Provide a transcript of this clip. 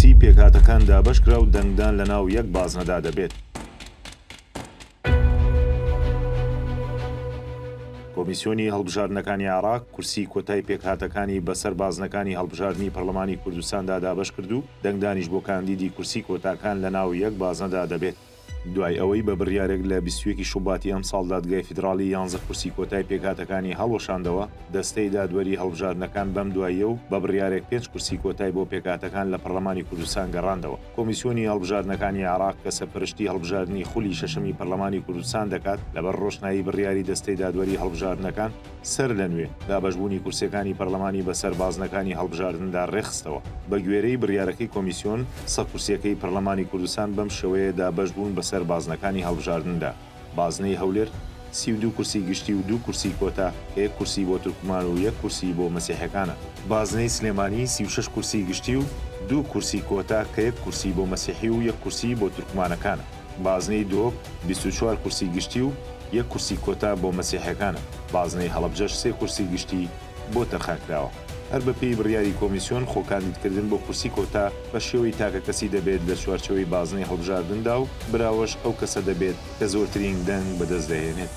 کورسی پێکهاتەکان دابەشکرا و دەنگدان لە ناو یەک بازنەدا دەبێت. کۆمیسیۆنی هەڵبژاردنەکانی عێراق کورسی کۆتای پێکهاتەکانی بەسەر بازنەکانی هەڵبژاردنی پەرلەمانی کوردستاندا دابەش کرد و دەنگدانیش بۆ کاندیدی کورسی کۆتاکان لە ناو یەک بازنەدا دەبێت. دوای ئەوەی بە بڕیارێک لە 21 شوباتی ئەم ساڵ دادگای فیدراڵی 11 کورسی کۆتای پێکهاتەکانی هەڵوەشاندەوە، دەستەی دادوەری هەڵبژاردنەکان بەم دواییە و بە بڕیارێک 5 کورسی کۆتای بۆ پێکهاتەکان لە پەرلەمانی کوردستان گەڕاندەوە. کۆمیسیۆنی هەڵبژاردنەکانی عێراق کە سەرپەرشتی هەڵبژاردنی خولی شەشەمی پەرلەمانی کوردستان دەکات لەبەر ڕۆشنایی بڕیاری دەستەی دادوەری هەڵبژاردنەکان سەر لە نوێ دابەشبوونی کورسەکانی پەرلەمانی بەسەر بازنەکانی هەڵبژاردندا ڕێخستەوە. بە گوێرەی بڕیارەکەی کۆمیسیۆن سەد کورسیەکەی پەرلەمانی کوردستان بەم شێوەیە دابەشبوون بەسەر بازنەکانی هەڵبژاردندا. بازنەی هەولێر 32 کورسی گشتی و 2 کورسی کۆتا، 1 کورسی بۆ تورکمان و 1 کورسی بۆ مەسیحەکانە. بازنەی سلێمانی 36 کورسی گشتی و 2 کورسی کۆتا کە 1 کورسی بۆ مەسیحی و 1 کورسی بۆ تورکمانەکانە. بازنەی دۆک 24 کورسی گشتی و 1 کورسی کۆتا بۆ مەسیحەکانە. بازنەی هەڵەبجەش 3 کورسی گشتی بۆ تەرخانکراوە. هەر بەپێی بڕیاری کۆمیسیۆن خۆکاندیدکردن بۆ کورسی کۆتا بە شێوەی تاکە کەسی دەبێت لە چوارچەوەی بازنەی هەڵبژاردندا و براوەش ئەو کەسە دەبێت کە زۆرترین دەنگ بەدەست دەهێنێت.